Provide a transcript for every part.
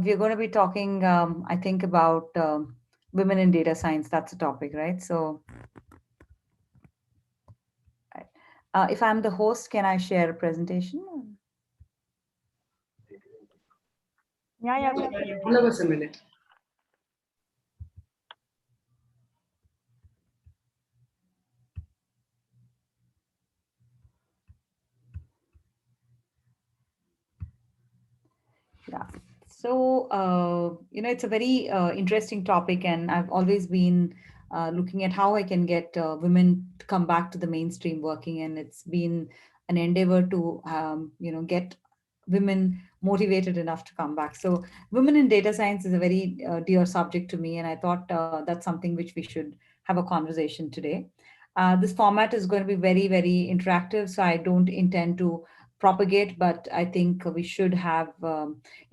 we're going to be talking, I think, about women in data science. That's the topic, right? So, if I'm the host, can I share a presentation? Yeah, yeah, go ahead. 100% minute. Yeah. So, it's a very interesting topic, and I've always been looking at how I can get women to come back to the mainstream working, and it's been an endeavor to, get women motivated enough to come back. So, women in data science is a very dear subject to me, and I thought that's something which we should have a conversation today. This format is going to be very, very interactive, so I don't intend to propagate, but I think we should have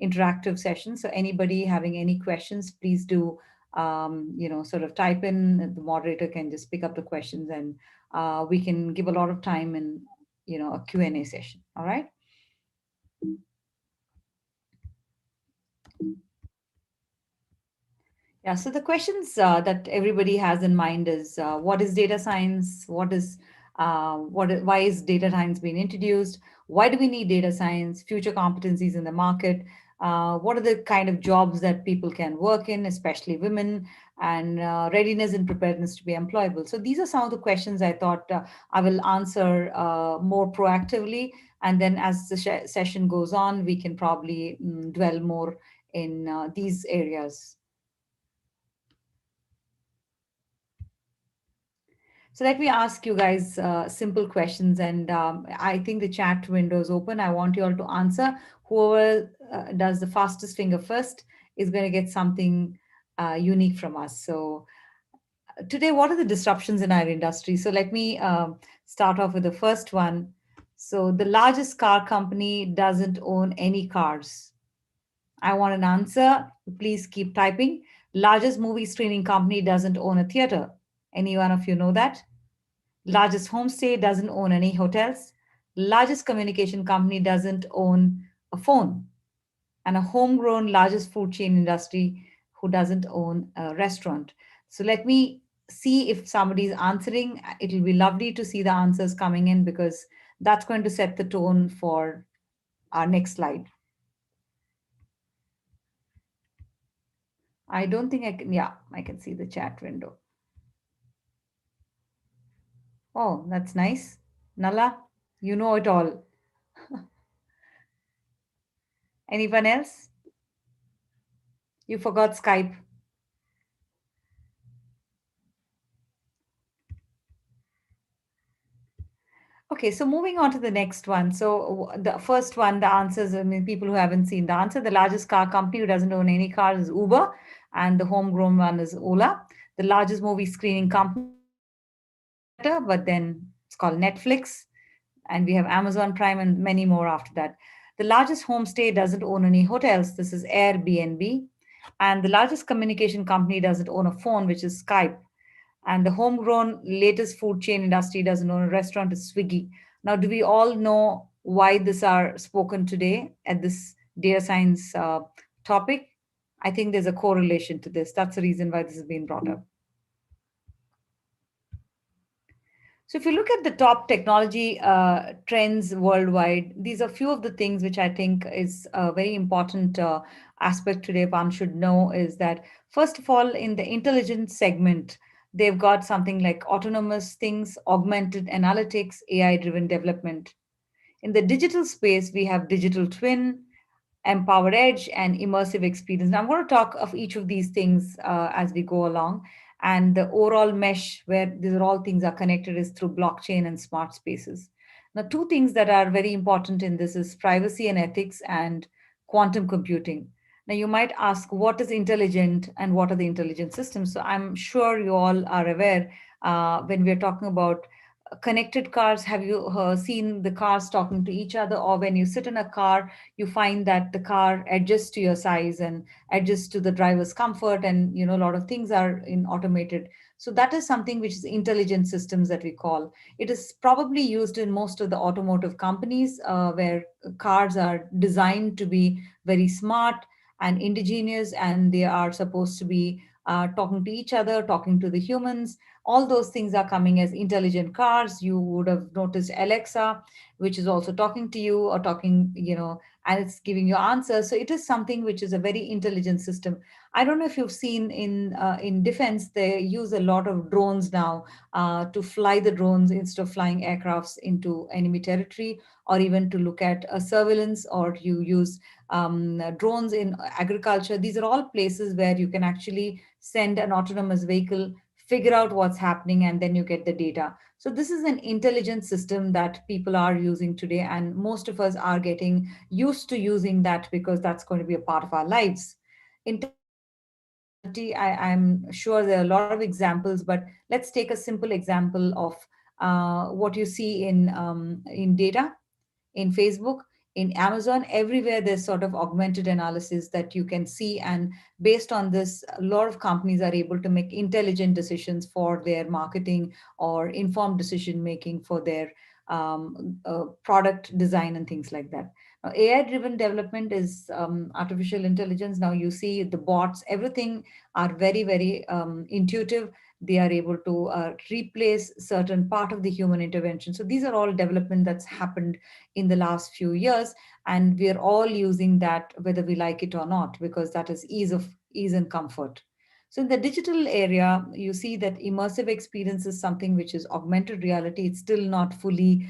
interactive sessions. So anybody having any questions, please do, sort of type in. The moderator can just pick up the questions, and we can give a lot of time in, a Q&A session. All right. Yeah, so the questions that everybody has in mind is what is data science? Why is data science being introduced? Why do we need data science? Future competencies in the market. What are the kind of jobs that people can work in, especially women, and readiness and preparedness to be employable? So these are some of the questions I thought I will answer more proactively. And then as the session goes on, we can probably dwell more in these areas. So let me ask you guys simple questions, and I think the chat window is open. I want you all to answer. Whoever does the fastest finger first is going to get something unique from us. So today, what are the disruptions in our industry? So let me start off with the first one. So the largest car company doesn't own any cars. I want an answer. Please keep typing. Largest movie screening company doesn't own a theater. Any one of you know that? Largest homestay doesn't own any hotels. Largest communication company doesn't own a phone. And a homegrown largest food chain industry who doesn't own a restaurant. So let me see if somebody is answering. It'll be lovely to see the answers coming in because that's going to set the tone for our next slide. I don't think I can, yeah, I can see the chat window. Oh, that's nice. Nala, you know it all. Anyone else? You forgot Skype. Okay, so moving on to the next one. So the first one, the answers, I mean, people who haven't seen the answer, the largest car company who doesn't own any cars is Uber, and the homegrown one is Ola. The largest movie screening company theater, but then it's called Netflix, and we have Amazon Prime and many more after that. The largest homestay doesn't own any hotels. This is Airbnb. And the largest communication company doesn't own a phone, which is Skype. And the homegrown latest food chain industry doesn't own a restaurant is Swiggy. Now, do we all know why this are spoken today at this data science topic? I think there's a correlation to this. That's the reason why this is being brought up. So if you look at the top technology trends worldwide, these are few of the things which I think is a very important aspect today one should know is that, first of all, in the intelligence segment, they've got something like autonomous things, augmented analytics, AI-driven development. In the digital space, we have digital twin, empowered edge, and immersive experience. Now, I'm going to talk of each of these things as we go along. And the overall mesh where these are all things are connected is through blockchain and smart spaces. Now, two things that are very important in this is privacy and ethics and quantum computing. Now, you might ask, what is intelligent and what are the intelligent systems? So I'm sure you all are aware when we're talking about connected cars. Have you seen the cars talking to each other? Or when you sit in a car, you find that the car adjusts to your size and adjusts to the driver's comfort, and a lot of things are in automated. So that is something which is intelligent systems that we call. It is probably used in most of the automotive companies where cars are designed to be very smart, and indigenous, and they are supposed to be talking to each other, talking to the humans. All those things are coming as intelligent cars. You would have noticed Alexa, which is also talking to you or talking, and it's giving you answers. So it is something which is a very intelligent system. I don't know if you've seen in defense, they use a lot of drones now to fly the drones instead of flying aircrafts into enemy territory, or even to look at surveillance, or you use drones in agriculture. These are all places where you can actually send an autonomous vehicle, figure out what's happening, and then you get the data. So this is an intelligent system that people are using today, and most of us are getting used to using that because that's going to be a part of our lives. In terms of augmented reality, I'm sure there are a lot of examples, but let's take a simple example of what you see in data, in Facebook, in Amazon, everywhere there's sort of augmented analysis that you can see. And based on this, a lot of companies are able to make intelligent decisions for their marketing or informed decision making for their product design and things like that. Now, AI driven development is artificial intelligence. Now, you see the bots, everything are very, very intuitive. They are able to replace certain part of the human intervention. So these are all development that's happened in the last few years, and we are all using that whether we like it or not, because that is ease and comfort. So in the digital area, you see that immersive experience is something which is augmented reality. It's still not fully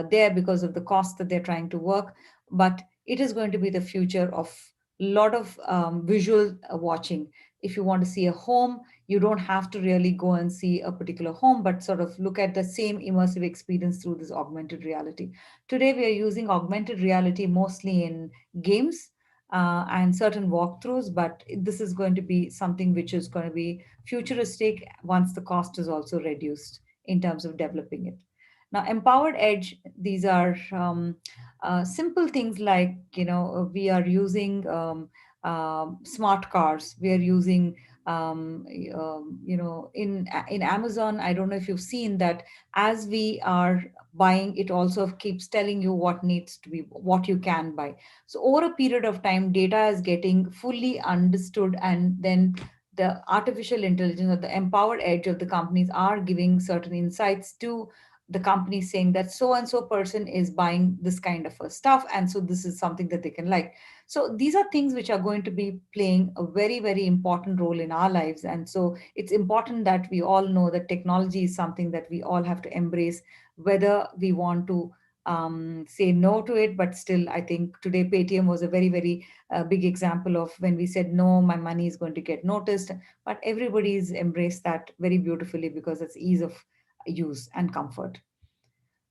there because of the cost that they're trying to work, but it is going to be the future of a lot of visual watching. If you want to see a home, you don't have to really go and see a particular home, but sort of look at the same immersive experience through this augmented reality. Today, we are using augmented reality mostly in games and certain walkthroughs, but this is going to be something which is going to be futuristic once the cost is also reduced in terms of developing it. Now, empowered edge, these are simple things like, we are using smart cars, we are using in Amazon, I don't know if you've seen that as we are buying, it also keeps telling you what needs to be, what you can buy. So over a period of time, data is getting fully understood, and then the artificial intelligence or the empowered edge of the companies are giving certain insights to the company, saying that so and so person is buying this kind of a stuff, and so this is something that they can like. So these are things which are going to be playing a very, very important role in our lives. And so it's important that we all know that technology is something that we all have to embrace, whether we want to say no to it. But still, I think today Paytm was a very, very big example of when we said, no, my money is going to get noticed. But everybody's embraced that very beautifully because it's ease of use and comfort.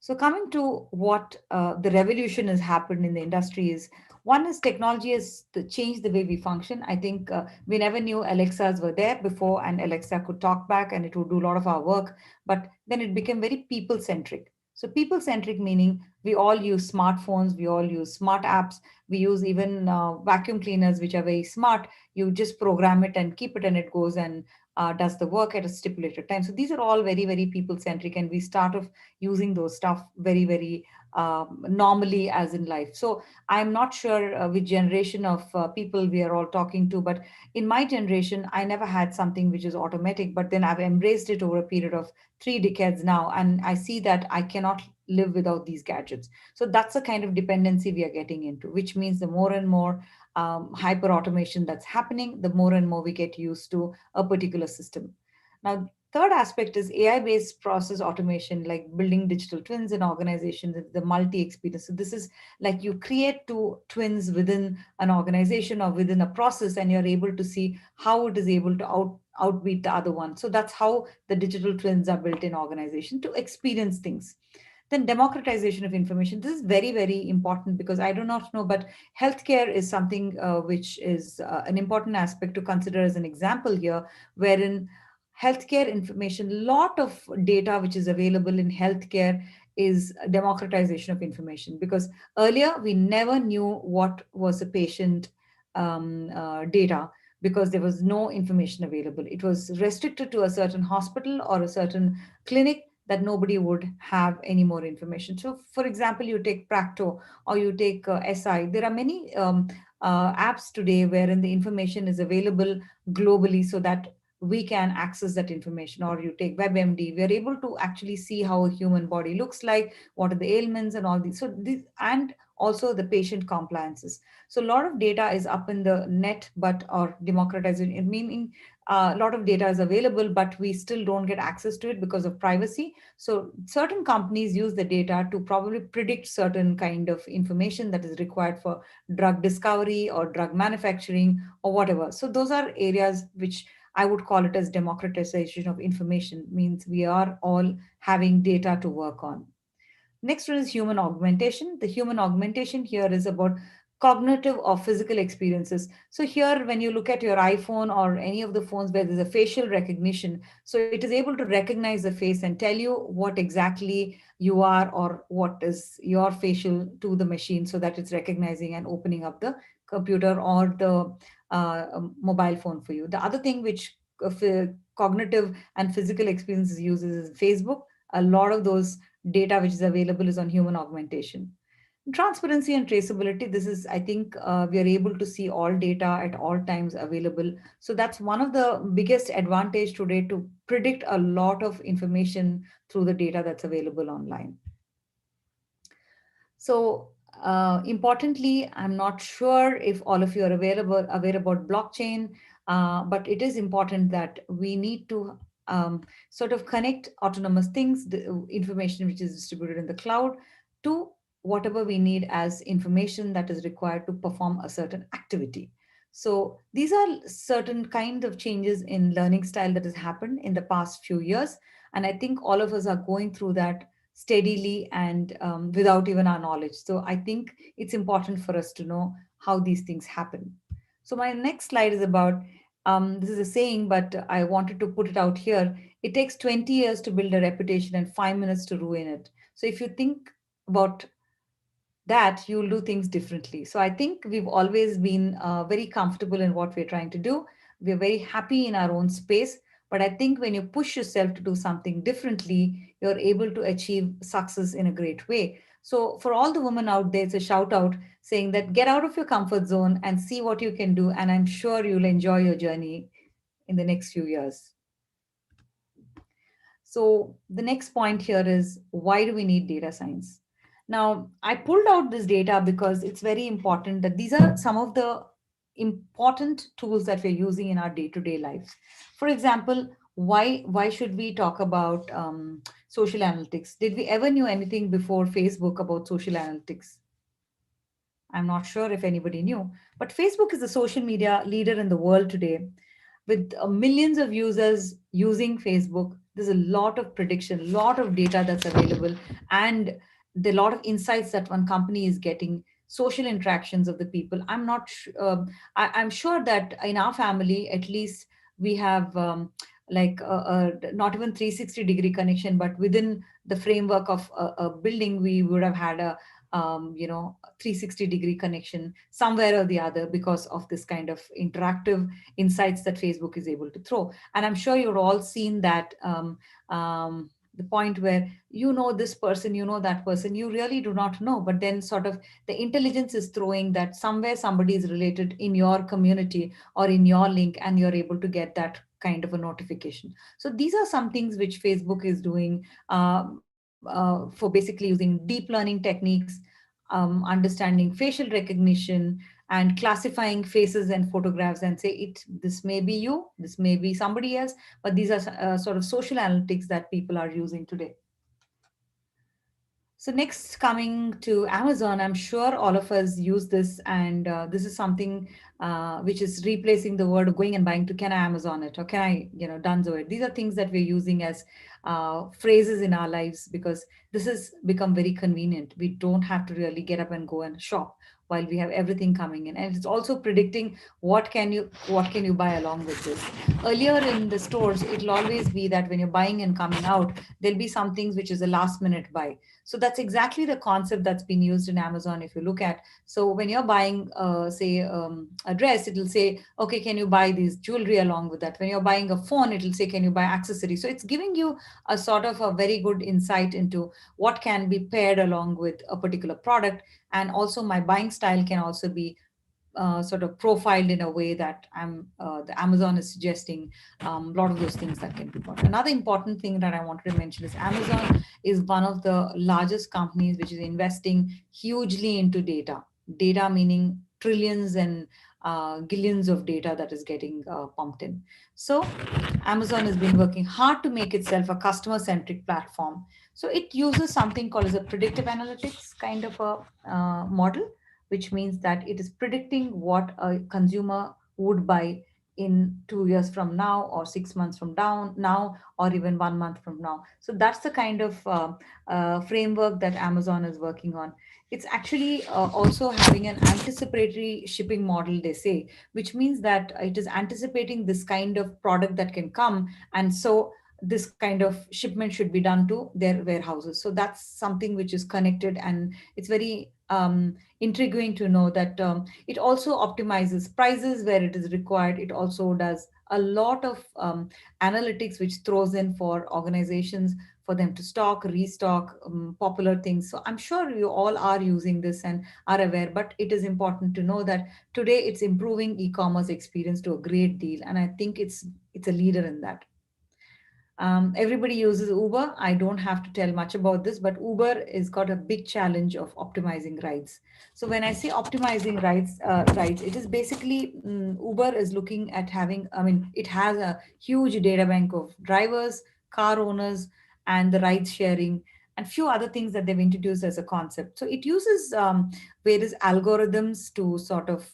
So coming to what the revolution has happened in the industry is, one is technology has changed the way we function. I think we never knew Alexas were there before, and Alexa could talk back and it would do a lot of our work. But then it became very people centric. So people centric meaning we all use smartphones, we all use smart apps, we use even vacuum cleaners which are very smart. You just program it and keep it, and it goes and does the work at a stipulated time. So these are all very, very people centric, and we start off using those stuff very, very normally as in life. So I'm not sure which generation of people we are all talking to, but in my generation, I never had something which is automatic, but then I've embraced it over a period of 3 decades now, and I see that I cannot live without these gadgets. So that's the kind of dependency we are getting into, which means the more and more hyper automation that's happening, the more and more we get used to a particular system. Now, third aspect is AI based process automation, like building digital twins in organizations, the multi experience. So this is like you create two twins within an organization or within a process, and you're able to see how it is able to outbeat the other one. So that's how the digital twins are built in organization to experience things. Then democratization of information. This is very, very important because I do not know, but healthcare is something which is an important aspect to consider as an example here, wherein healthcare information, lot of data which is available in healthcare is democratization of information, because earlier we never knew what was a patient data, because there was no information available. It was restricted to a certain hospital or a certain clinic, that nobody would have any more information. So, for example, you take Practo or you take SI, there are many apps today wherein the information is available globally so that we can access that information. Or you take WebMD, we are able to actually see how a human body looks like, what are the ailments and all these. So this, and also the patient compliances. So a lot of data is up in the net, but or democratizing, meaning a lot of data is available, but we still don't get access to it because of privacy. So certain companies use the data to probably predict certain kind of information that is required for drug discovery or drug manufacturing or whatever. So those are areas which I would call it as democratization of information, means we are all having data to work on. Next one is human augmentation. The human augmentation here is about cognitive or physical experiences. So here, when you look at your iPhone or any of the phones where there's a facial recognition, so it is able to recognize the face and tell you what exactly you are or what is your facial to the machine, so that it's recognizing and opening up the computer or the mobile phone for you. The other thing which cognitive and physical experiences uses is Facebook. A lot of those data which is available is on human augmentation. Transparency and traceability, this is, I think, we are able to see all data at all times available. So that's one of the biggest advantage today, to predict a lot of information through the data that's available online. So, importantly, I'm not sure if all of you are aware about blockchain, but it is important that we need to sort of connect autonomous things, the information which is distributed in the cloud, to whatever we need as information that is required to perform a certain activity. So these are certain kind of changes in learning style that has happened in the past few years. And I think all of us are going through that steadily and without even our knowledge. So I think it's important for us to know how these things happen. So my next slide is about this is a saying, but I wanted to put it out here. It takes 20 years to build a reputation and 5 minutes to ruin it. So if you think about that, you'll do things differently. So I think we've always been very comfortable in what we're trying to do. We're very happy in our own space. But I think when you push yourself to do something differently, you're able to achieve success in a great way. So for all the women out there, it's a shout out saying that get out of your comfort zone and see what you can do. And I'm sure you'll enjoy your journey in the next few years. So the next point here is, why do we need data science? Now, I pulled out this data because it's very important that these are some of the important tools that we're using in our day-to-day lives. For example, why should we talk about social analytics? Did we ever knew anything before Facebook about social analytics? I'm not sure if anybody knew, but Facebook is the social media leader in the world today. With millions of users using Facebook, there's a lot of prediction, a lot of data that's available, and the lot of insights that one company is getting, social interactions of the people. I'm sure that in our family, at least, we have like not even 360-degree connection, but within the framework of a building, we would have had a 360-degree connection somewhere or the other because of this kind of interactive insights that Facebook is able to throw. And I'm sure you've all seen that the point where you know this person, you know that person, you really do not know, but then sort of the intelligence is throwing that somewhere somebody is related in your community or in your link, and you're able to get that kind of a notification. So these are some things which Facebook is doing for basically using deep learning techniques, understanding facial recognition, and classifying faces and photographs, and say it, this may be you, this may be somebody else, but these are sort of social analytics that people are using today. So next, coming to Amazon, I'm sure all of us use this, and this is something which is replacing the word of going and buying to can I Amazon it or can I, Dunzo it. These are things that we're using as phrases in our lives because this has become very convenient. We don't have to really get up and go and shop while we have everything coming in, and it's also predicting what can you buy along with this. Earlier in the stores, it'll always be that when you're buying and coming out, there'll be some things which is a last minute buy. So that's exactly the concept that's been used in Amazon. If you look at, so when you're buying, say, a dress, it'll say, okay, can you buy this jewelry along with that? When you're buying a phone, it'll say, can you buy accessories? So it's giving you a sort of a very good insight into what can be paired along with a particular product. And also my buying style can also be sort of profiled in a way that the Amazon is suggesting a lot of those things that can be bought. Another important thing that I wanted to mention is Amazon is one of the largest companies which is investing hugely into data. Data meaning trillions and gillions of data that is getting pumped in. So Amazon has been working hard to make itself a customer centric platform. So it uses something called as a predictive analytics kind of a model, which means that it is predicting what a consumer would buy in 2 years from now, or 6 months from down now, or even 1 month from now. So that's the kind of framework that Amazon is working on. It's actually also having an anticipatory shipping model, they say, which means that it is anticipating this kind of product that can come. And so this kind of shipment should be done to their warehouses. So that's something which is connected, and it's very intriguing to know that it also optimizes prices where it is required. It also does a lot of analytics which throws in for organizations for them to stock, restock popular things. So I'm sure you all are using this and are aware, but it is important to know that today it's improving e-commerce experience to a great deal, and I think it's a leader in that. Everybody uses Uber. I don't have to tell much about this, but Uber has got a big challenge of optimizing rides. So when I say optimizing rides, it is basically Uber is looking at having. I mean, it has a huge data bank of drivers, car owners, and the ride sharing, and few other things that they've introduced as a concept. So it uses various algorithms to sort of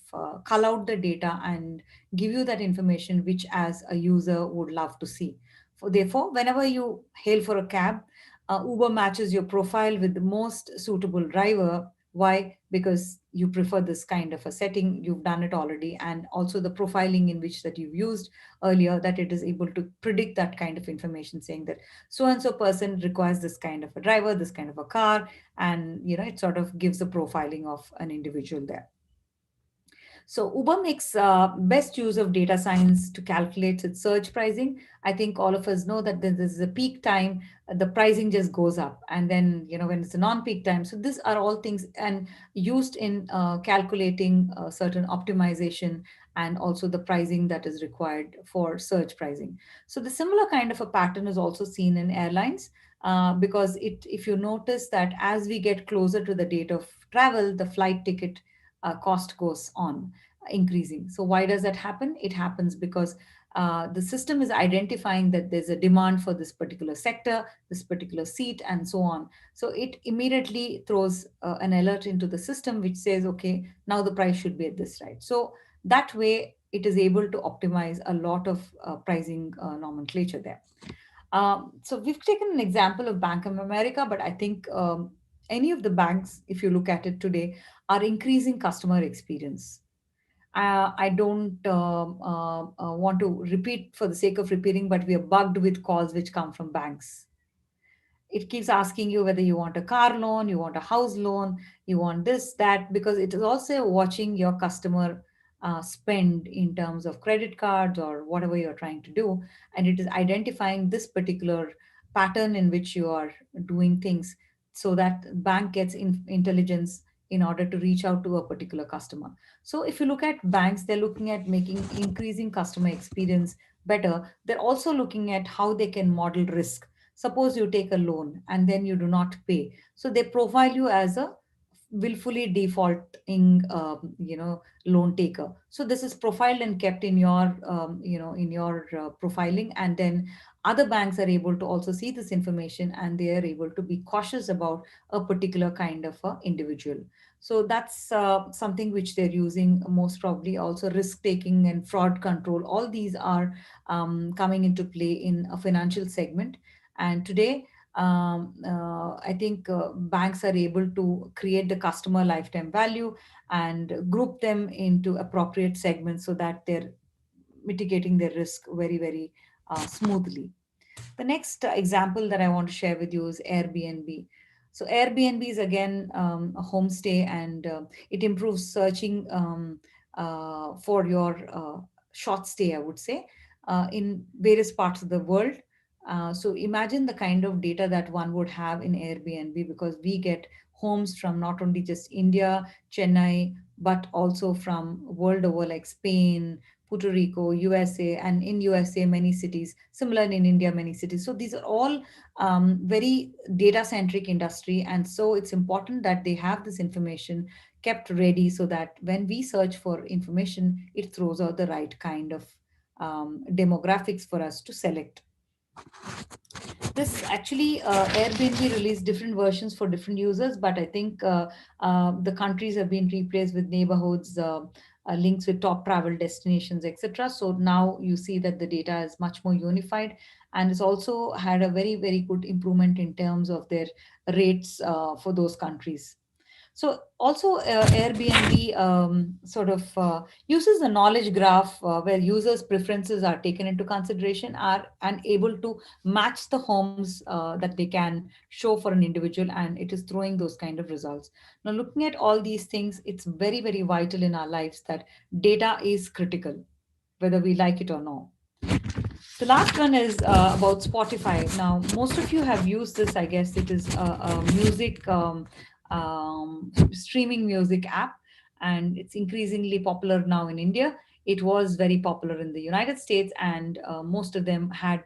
cull out the data and give you that information, which as a user would love to see. Therefore, whenever you hail for a cab, Uber matches your profile with the most suitable driver. Why? Because you prefer this kind of a setting, you've done it already, and also the profiling in which that you've used earlier, that it is able to predict that kind of information, saying that so and so person requires this kind of a driver, this kind of a car, and it sort of gives a profiling of an individual there. So Uber makes best use of data science to calculate its surge pricing. I think all of us know that this is a peak time, the pricing just goes up, and then when it's a non-peak time. So these are all things and used in calculating certain optimization and also the pricing that is required for surge pricing. So the similar kind of a pattern is also seen in airlines. Because if you notice that as we get closer to the date of travel, the flight ticket cost goes on increasing. So why does that happen? It happens because the system is identifying that there's a demand for this particular sector, this particular seat, and so on. So it immediately throws an alert into the system which says, okay, now the price should be at this, right? So that way it is able to optimize a lot of pricing nomenclature there. So we've taken an example of Bank of America, but I think any of the banks, if you look at it today, are increasing customer experience. I don't want to repeat for the sake of repeating, but we are bugged with calls which come from banks. It keeps asking you whether you want a car loan, you want a house loan, you want this, that, because it is also watching your customer spend in terms of credit cards or whatever you're trying to do. And it is identifying this particular pattern in which you are doing things, so that bank gets intelligence in order to reach out to a particular customer. So if you look at banks, they're looking at making increasing customer experience better. They're also looking at how they can model risk. Suppose you take a loan and then you do not pay. So they profile you as a willfully defaulting, loan taker. So this is profiled and kept in your, profiling. And then other banks are able to also see this information, and they are able to be cautious about a particular kind of individual. So that's something which they're using most probably. Also risk taking and fraud control. All these are coming into play in a financial segment. And today, I think banks are able to create the customer lifetime value and group them into appropriate segments so that they're mitigating their risk very, very smoothly. The next example that I want to share with you is Airbnb. So Airbnb is again a homestay, and it improves searching for your short stay, I would say, in various parts of the world. So imagine the kind of data that one would have in Airbnb, because we get homes from not only just India, Chennai, but also from world over, like Spain, Puerto Rico, USA, and in USA, many cities, similar in India, many cities. So these are all very data centric industry. And so it's important that they have this information kept ready so that when we search for information, it throws out the right kind of demographics for us to select. This actually, Airbnb released different versions for different users, but I think the countries have been replaced with neighborhoods, links with top travel destinations, etc. So now you see that the data is much more unified, and it's also had a very, very good improvement in terms of their rates for those countries. So also Airbnb sort of uses the knowledge graph where users' preferences are taken into consideration are and able to match the homes that they can show for an individual, and it is throwing those kind of results. Now, looking at all these things, it's very, very vital in our lives that data is critical, whether we like it or not. The last one is about Spotify. Now, most of you have used this, I guess. It is a music streaming music app, and it's increasingly popular now in India. It was very popular in the United States, and most of them had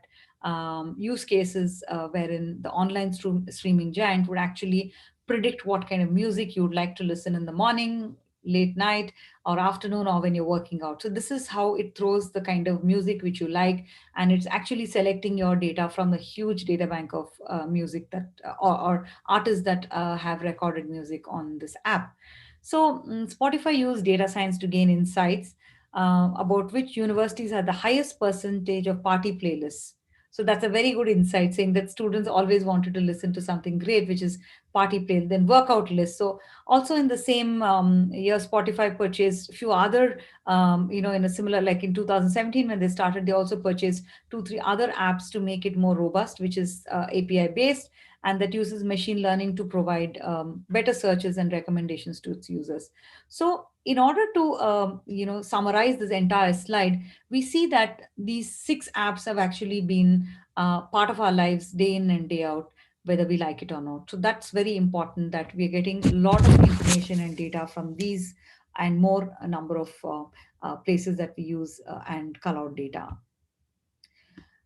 use cases wherein the online streaming giant would actually predict what kind of music you would like to listen in the morning, late night, or afternoon, or when you're working out. So this is how it throws the kind of music which you like, and it's actually selecting your data from a huge data bank of music that or artists that have recorded music on this app. So Spotify used data science to gain insights about which universities have the highest percentage of party playlists. So that's a very good insight, saying that students always wanted to listen to something great, which is party play, then workout list. So also in the same year, Spotify purchased a few other, in a similar, like in 2017 when they started, they also purchased two, three other apps to make it more robust, which is API based, and that uses machine learning to provide better searches and recommendations to its users. So in order to summarize this entire slide, we see that these six apps have actually been part of our lives day in and day out, whether we like it or not. So that's very important that we're getting a lot of information and data from these and more a number of places that we use and call out data.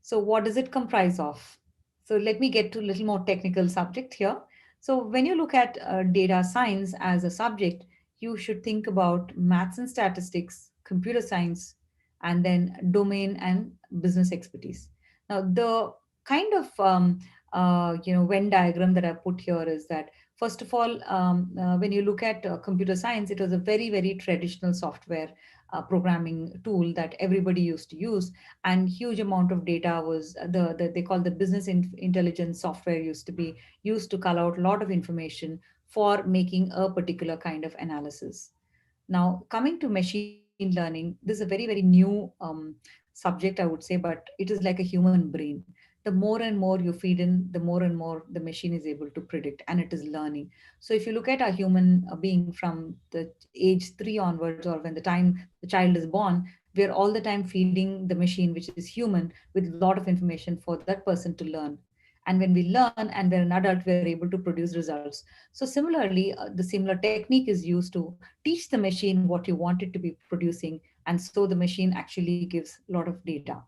So what does it comprise of? So let me get to a little more technical subject here. So when you look at data science as a subject, you should think about maths and statistics, computer science, and then domain and business expertise. Now, the kind of Venn diagram that I put here is that first of all, when you look at computer science, it was a very, very traditional software programming tool that everybody used to use, and huge amount of data was the they call the business intelligence software used to be used to call out a lot of information for making a particular kind of analysis. Now, coming to machine learning, this is a very, very new subject, I would say, but it is like a human brain. The more and more you feed in, the more and more the machine is able to predict, and it is learning. So if you look at a human being from the age 3 onwards, or when the time the child is born, we're all the time feeding the machine, which is human, with a lot of information for that person to learn. And when we learn and we're an adult, we're able to produce results. So similarly, the similar technique is used to teach the machine what you want it to be producing, and so the machine actually gives a lot of data.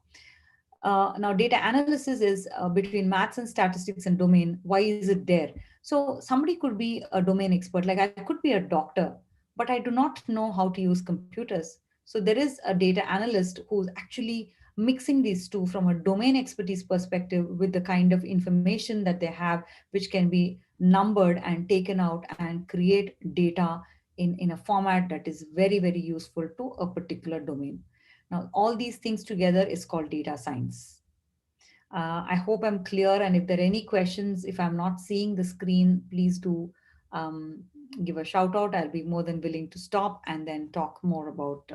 Now, data analysis is between maths and statistics and domain. Why is it there? So somebody could be a domain expert, like I could be a doctor, but I do not know how to use computers. So there is a data analyst who's actually mixing these two from a domain expertise perspective with the kind of information that they have, which can be numbered and taken out and create data in a format that is very, very useful to a particular domain. Now, all these things together is called data science. I hope I'm clear. And if there are any questions, if I'm not seeing the screen, please do um, give a shout out. I'll be more than willing to stop and then talk more about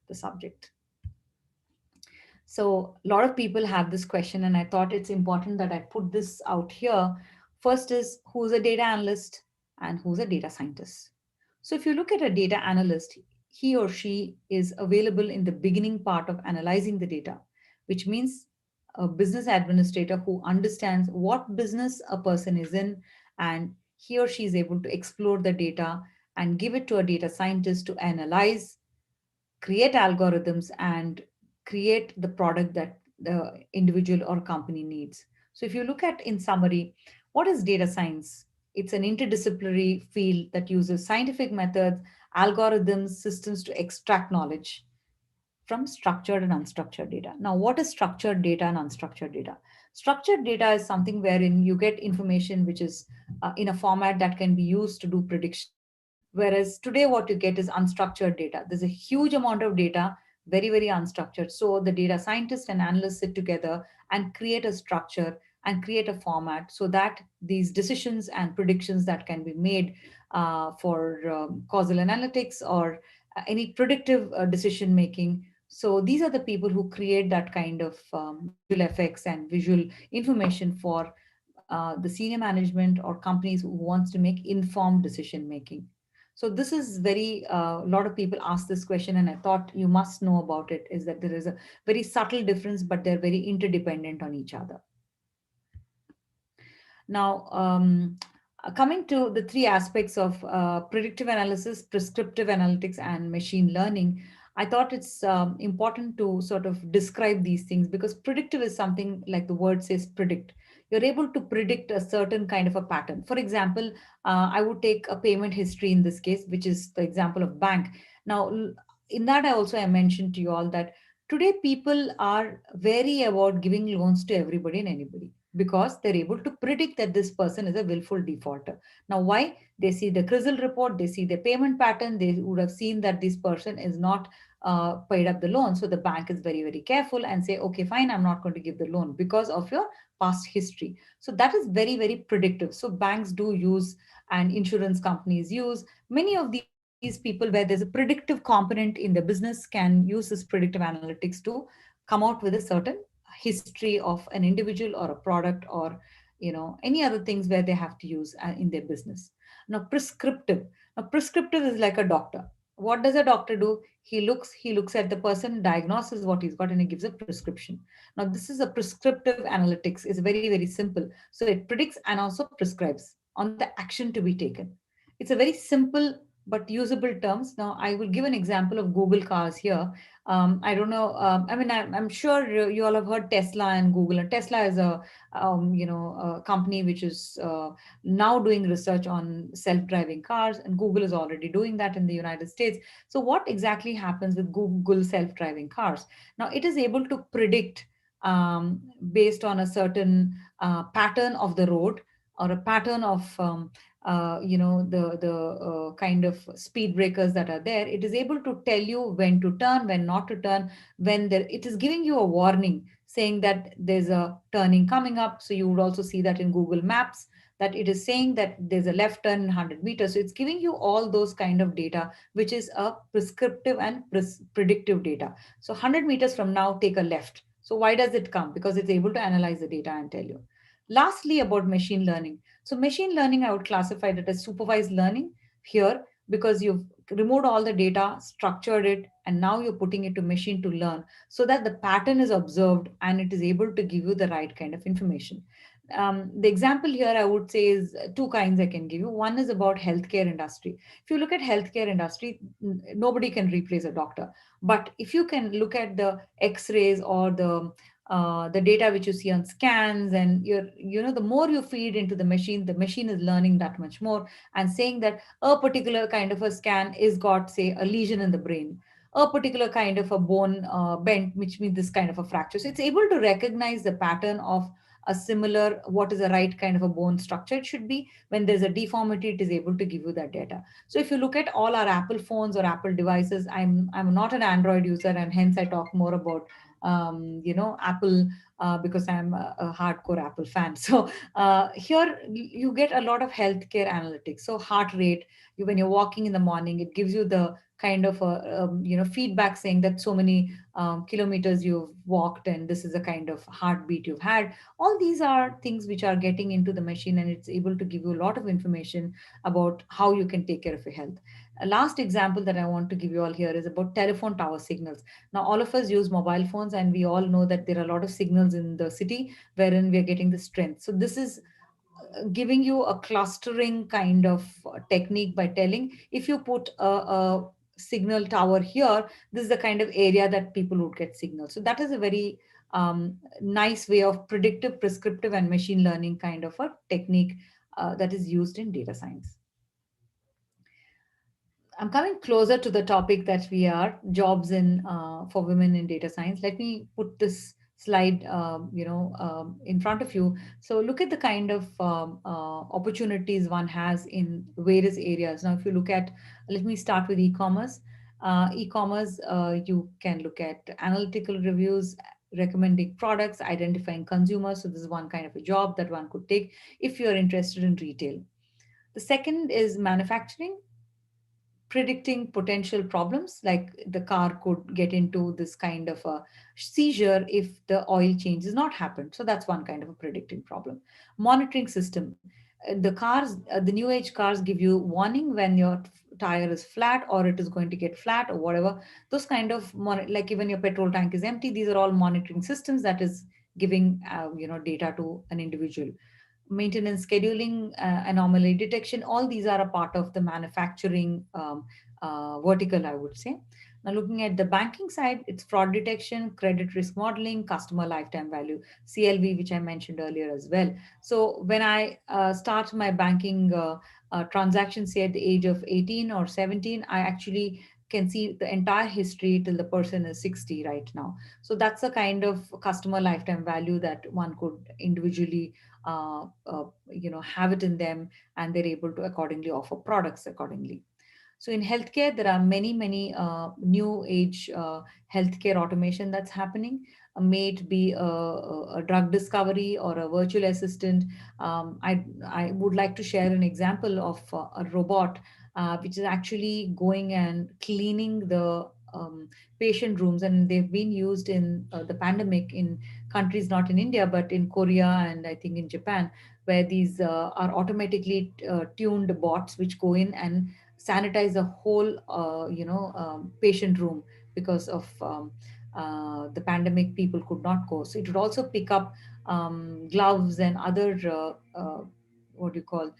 the subject. So a lot of people have this question, and I thought it's important that I put this out here. First is, who's a data analyst and who's a data scientist? So if you look at a data analyst, he or she is available in the beginning part of analyzing the data, which means a business administrator who understands what business a person is in, and he or she is able to explore the data and give it to a data scientist to analyze, create algorithms, and create the product that the individual or company needs. So, if you look at in summary, what is data science? It's an interdisciplinary field that uses scientific methods, algorithms, systems to extract knowledge from structured and unstructured data. Now, what is structured data and unstructured data? Structured data is something wherein you get information which is in a format that can be used to do predictions. Whereas today, what you get is unstructured data. There's a huge amount of data, very, very unstructured. So the data scientists and analysts sit together and create a structure and create a format so that these decisions and predictions that can be made for causal analytics or any predictive decision making. So these are the people who create that kind of visual effects and visual information for the senior management or companies who wants to make informed decision making. So this is very a lot of people ask this question, and I thought you must know about it. Is that there is a very subtle difference, but they're very interdependent on each other. Now, coming to the three aspects of predictive analysis, prescriptive analytics, and machine learning, I thought it's important to sort of describe these things because predictive is something like the word says predict. You're able to predict a certain kind of a pattern. For example, I would take a payment history in this case, which is the example of bank. Now, in that, I mentioned to you all that today people are wary about giving loans to everybody and anybody because they're able to predict that this person is a willful defaulter. Now, why? They see the CRISIL report, they see the payment pattern, they would have seen that this person is not paid up the loan. So the bank is very, very careful and say, okay, fine, I'm not going to give the loan because of your past history. So that is very, very predictive. So banks do use and insurance companies use many of these people where there's a predictive component in the business can use this predictive analytics to come out with a certain history of an individual or a product or any other things where they have to use in their business. Now prescriptive is like a doctor. What does a doctor do? He looks at the person, diagnoses what he's got, and he gives a prescription. Now this is a prescriptive analytics. Is very, very simple. So it predicts and also prescribes on the action to be taken. It's a very simple but usable terms. Now I will give an example of Google cars here. I don't know. I mean, I'm sure you all have heard Tesla and Google. And Tesla is a company which is now doing research on self-driving cars, and Google is already doing that in the United States. So, what exactly happens with Google self-driving cars? Now, it is able to predict based on a certain pattern of the road or a pattern of the kind of speed breakers that are there. It is able to tell you when to turn, when not to turn, when there it is giving you a warning saying that there's a turning coming up. So you would also see that in Google Maps, that it is saying that there's a left turn in 100 meters. So it's giving you all those kind of data, which is a prescriptive and predictive data. So 100 meters from now, take a left. So why does it come? Because it's able to analyze the data and tell you. Lastly, about machine learning. So machine learning, I would classify it as supervised learning here because you've removed all the data, structured it, and now you're putting it to machine to learn so that the pattern is observed and it is able to give you the right kind of information. The example here I would say is two kinds I can give you. One is about healthcare industry. If you look at healthcare industry, nobody can replace a doctor. But if you can look at the X-rays or the data which you see on scans, and the more you feed into the machine is learning that much more and saying that a particular kind of a scan is got, say, a lesion in the brain, a particular kind of a bone bent, which means this kind of a fracture. So it's able to recognize the pattern of a similar, what is the right kind of a bone structure it should be. When there's a deformity, it is able to give you that data. So if you look at all our Apple phones or Apple devices, I'm not an Android user, and hence I talk more about Apple because I'm a hardcore Apple fan. So here you get a lot of healthcare analytics. So heart rate, when you're walking in the morning, it gives you the kind of a feedback saying that so many kilometers you've walked and this is a kind of heartbeat you've had. All these are things which are getting into the machine, and it's able to give you a lot of information about how you can take care of your health. A last example that I want to give you all here is about telephone tower signals. Now, all of us use mobile phones, and we all know that there are a lot of signals in the city wherein we are getting the strength. So, this is giving you a clustering kind of technique by telling, if you put a signal tower here, this is the kind of area that people would get signal. So that is a very nice way of predictive, prescriptive, and machine learning kind of a technique that is used in data science. I'm coming closer to the topic that we are jobs in for women in data science. Let me put this slide, in front of you. So look at the kind of opportunities one has in various areas. Now, if you look at, let me start with e-commerce. E-commerce, you can look at analytical reviews, recommending products, identifying consumers. So this is one kind of a job that one could take if you are interested in retail. The second is manufacturing, predicting potential problems, like the car could get into this kind of a seizure if the oil change has not happened. So that's one kind of a predicting problem. Monitoring system. The new age cars give you warning when your tire is flat or it is going to get flat or whatever. Those kind of like even your petrol tank is empty. These are all monitoring systems that is giving data to an individual. Maintenance scheduling, anomaly detection, all these are a part of the manufacturing vertical, I would say. Now, looking at the banking side, it's fraud detection, credit risk modeling, customer lifetime value, CLV, which I mentioned earlier as well. So, when I start my banking transaction, say at the age of 18 or 17, I actually can see the entire history till the person is 60 right now. So, that's a kind of customer lifetime value that one could individually have it in them, and they're able to accordingly offer products accordingly. So in healthcare, there are many new age healthcare automation that's happening. May it be a drug discovery or a virtual assistant. I would like to share an example of a robot which is actually going and cleaning the patient rooms, and they've been used in the pandemic in countries not in India but in Korea and I think in Japan, where these are automatically tuned bots which go in and sanitize the whole patient room because of the pandemic. People could not go, so it would also pick up gloves and other what do you call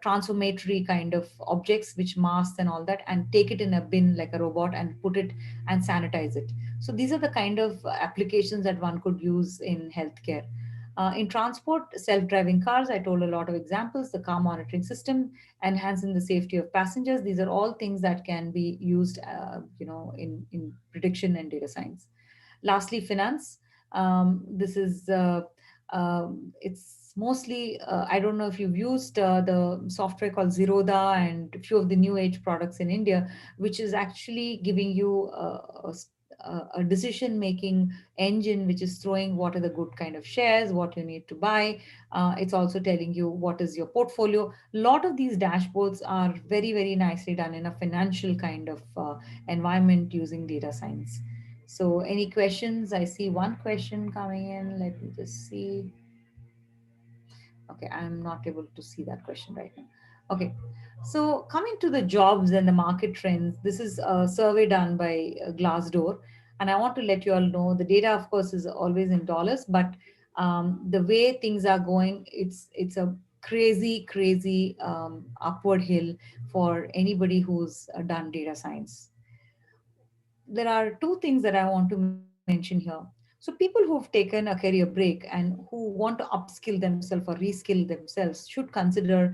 transformatory kind of objects, which masks and all that, and take it in a bin like a robot and put it and sanitize it. So these are the kind of applications that one could use in healthcare. In transport, self-driving cars, I told a lot of examples, the car monitoring system, enhancing the safety of passengers. These are all things that can be used, in prediction and data science. Lastly, finance. This is it's mostly I don't know if you've used the software called Zerodha and a few of the new age products in India, which is actually giving you a decision making engine which is throwing what are the good kind of shares, what you need to buy. It's also telling you what is your portfolio. A lot of these dashboards are very nicely done in a financial kind of environment using data science. So any questions? I see one question coming in. Let me just see. Okay, I'm not able to see that question right now. Okay, so coming to the jobs and the market trends, this is a survey done by Glassdoor, and I want to let you all know the data, of course, is always in dollars, but the way things are going, it's a crazy upward hill for anybody who's done data science. There are two things that I want to mention here. So people who've taken a career break and who want to upskill themselves or reskill themselves should consider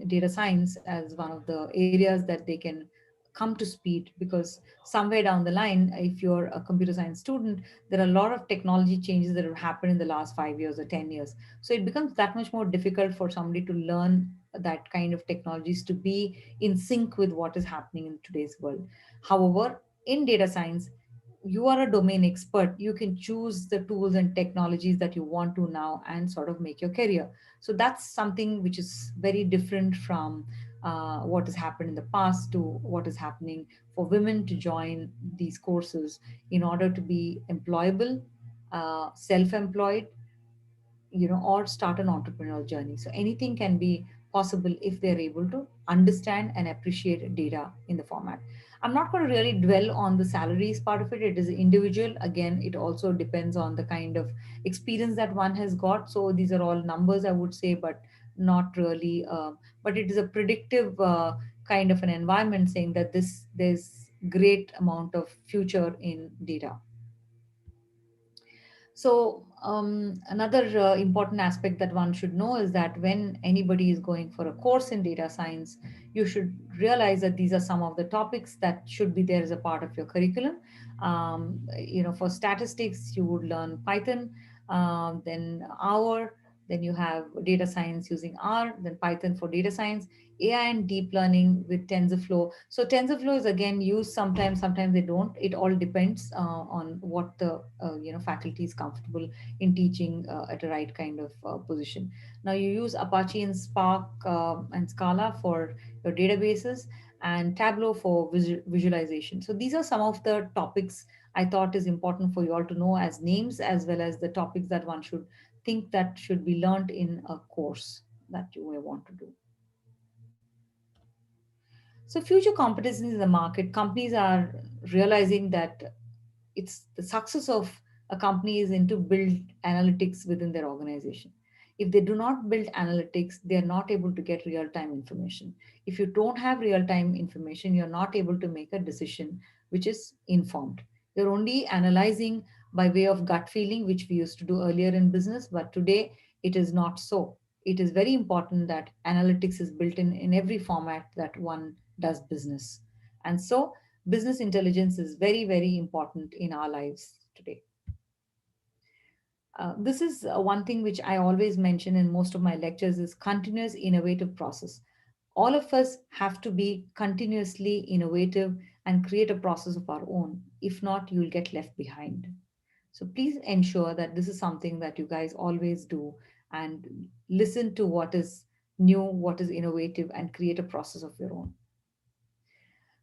data science as one of the areas that they can come to speed, because somewhere down the line, if you're a computer science student, there are a lot of technology changes that have happened in the last 5 years or 10 years. So it becomes that much more difficult for somebody to learn that kind of technologies to be in sync with what is happening in today's world. However, in data science, you are a domain expert. You can choose the tools and technologies that you want to now and sort of make your career. So that's something which is very different from what has happened in the past to what is happening for women to join these courses in order to be employable, self-employed, or start an entrepreneurial journey. So anything can be possible if they're able to understand and appreciate data in the format. I'm not going to really dwell on the salaries part of it. It is individual. Again, it also depends on the kind of experience that one has got. So these are all numbers, I would say, but not really. But it is a predictive kind of an environment, saying that there's great amount of future in data. So, another important aspect that one should know is that when anybody is going for a course in data science, you should realize that these are some of the topics that should be there as a part of your curriculum. For statistics, you would learn Python, then R, then you have data science using R, then Python for data science, AI and deep learning with TensorFlow. So TensorFlow is again used sometimes, sometimes they don't. It all depends on what the faculty is comfortable in teaching at the right kind of position. Now you use Apache and Spark and Scala for your databases, and Tableau for visualization. So these are some of the topics I thought is important for you all to know as names, as well as the topics that one should think that should be learned in a course that you may want to do. So future competitions in the market, companies are realizing that it's the success of a company is into build analytics within their organization. If they do not build analytics, they are not able to get real time information. If you don't have real time information, you're not able to make a decision which is informed. You're only analyzing by way of gut feeling, which we used to do earlier in business, but today it is not so. It is very important that analytics is built in every format that one does business. And so business intelligence is very, very important in our lives today. This is one thing which I always mention in most of my lectures is continuous innovative process. All of us have to be continuously innovative and create a process of our own. If not, you'll get left behind. So please ensure that this is something that you guys always do, and listen to what is new, what is innovative, and create a process of your own.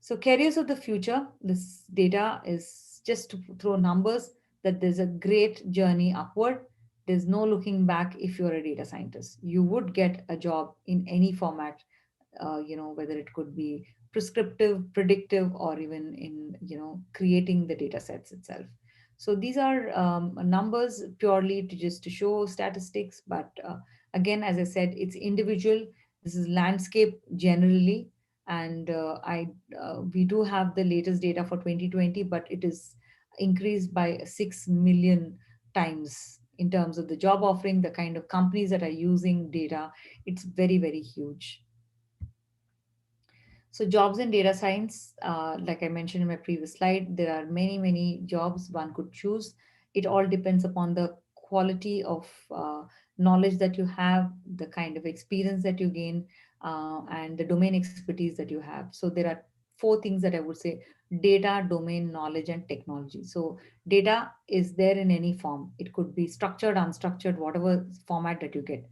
So careers of the future, this data is just to throw numbers that there's a great journey upward. There's no looking back if you're a data scientist. You would get a job in any format, whether it could be prescriptive, predictive, or even in, creating the data sets itself. So these are numbers purely to just to show statistics, but again, as I said, it's individual. This is landscape generally, and I we do have the latest data for 2020, but it is increased by 6 million times in terms of the job offering, the kind of companies that are using data. It's very, very huge. So jobs in data science, like I mentioned in my previous slide, there are many, many jobs one could choose. It all depends upon the quality of knowledge that you have, the kind of experience that you gain, and the domain expertise that you have. So there are four things that I would say: data, domain, knowledge, and technology. So data is there in any form. It could be structured, unstructured, whatever format that you get.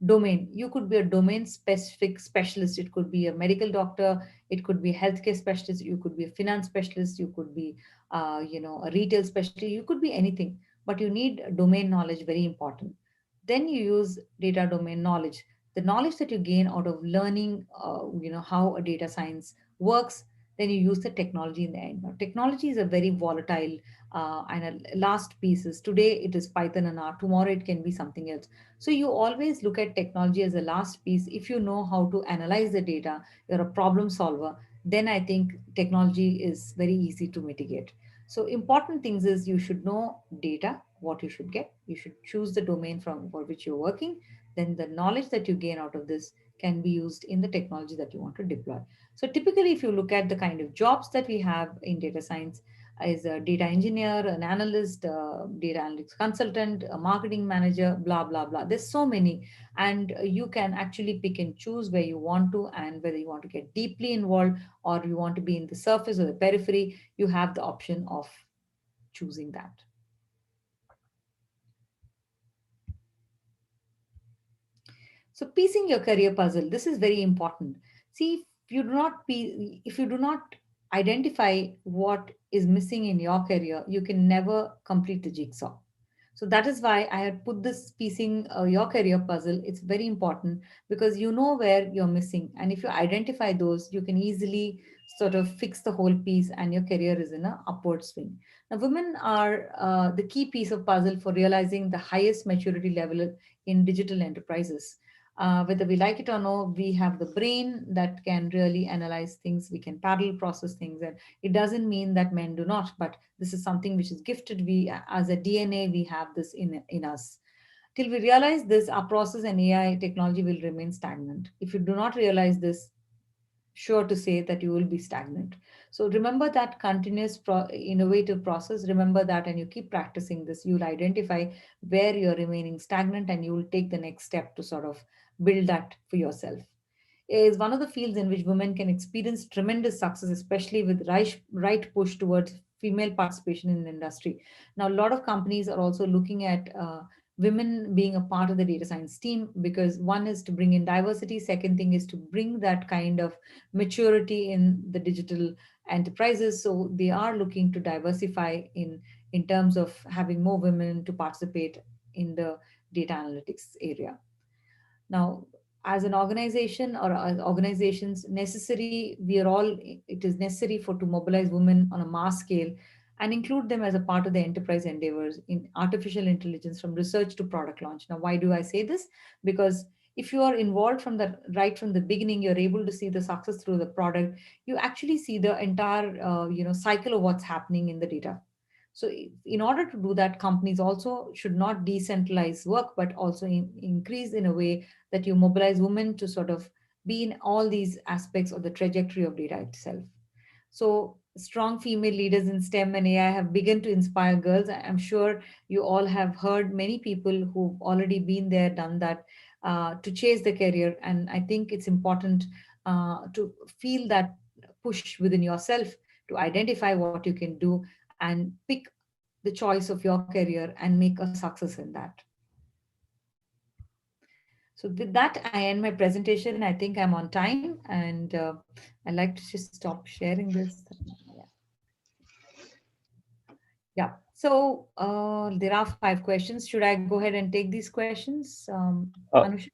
Domain, you could be a domain specific specialist. It could be a medical doctor, it could be a healthcare specialist, you could be a finance specialist, you could be a retail specialist, you could be anything, but you need domain knowledge, very important. Then you use data domain knowledge, the knowledge that you gain out of learning how a data science works. Then you use the technology in the end. Now technology is a very volatile, and a last piece is today it is Python and R, tomorrow it can be something else. So you always look at technology as a last piece. If you know how to analyze the data, you're a problem solver, then I think technology is very easy to mitigate. So important things is you should know data, what you should get. You should choose the domain from for which you're working. Then the knowledge that you gain out of this can be used in the technology that you want to deploy. So typically, if you look at the kind of jobs that we have in data science, is a data engineer, an analyst, a data analytics consultant, a marketing manager, blah, blah, blah. There's so many. And you can actually pick and choose where you want to, and whether you want to get deeply involved or you want to be in the surface or the periphery, you have the option of choosing that. So piecing your career puzzle, this is very important. See, if you do not identify what is missing in your career, you can never complete the jigsaw. So that is why I had put this piecing your career puzzle. It's very important because you know where you're missing. And if you identify those, you can easily sort of fix the whole piece and your career is in a upward swing. Now, women are the key piece of puzzle for realizing the highest maturity level in digital enterprises. Whether we like it or no, we have the brain that can really analyze things. We can parallel process things, and it doesn't mean that men do not. But this is something which is gifted. We, as a DNA, we have this in us. Till we realize this, our process and AI technology will remain stagnant. If you do not realize this, sure to say that you will be stagnant. So remember that continuous innovative process. Remember that, and you keep practicing this. You'll identify where you're remaining stagnant, and you will take the next step to sort of build that for yourself. Is one of the fields in which women can experience tremendous success, especially with right push towards female participation in the industry. Now, a lot of companies are also looking at women being a part of the data science team because one is to bring in diversity, second thing is to bring that kind of maturity in the digital enterprises. So they are looking to diversify in terms of having more women to participate in the data analytics area. Now, as an organization or as organizations, necessary, we are all, it is necessary for to mobilize women on a mass scale and include them as a part of the enterprise endeavors in artificial intelligence from research to product launch. Now, why do I say this? Because if you are involved from the right from the beginning, you're able to see the success through the product. You actually see the entire cycle of what's happening in the data. So, in order to do that, companies also should not decentralize work, but also increase in a way that you mobilize women to sort of be in all these aspects of the trajectory of data itself. So, strong female leaders in STEM and AI have begun to inspire girls. I'm sure you all have heard many people who've already been there, done that to chase the career. And I think it's important to feel that push within yourself to identify what you can do and pick the choice of your career and make a success in that. So with that, I end my presentation. I think I'm on time, and I'd like to just stop sharing this. Yeah. Yeah. So there are five questions. Should I go ahead and take these questions? Uh, Anusha?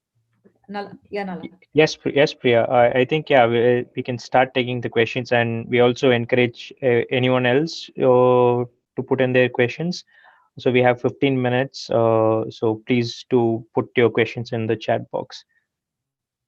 Nala? Yeah, Nala. yes, Priya. I think yeah, we can start taking the questions, and we also encourage anyone else to put in their questions. So we have 15 minutes. So please do put your questions in the chat box.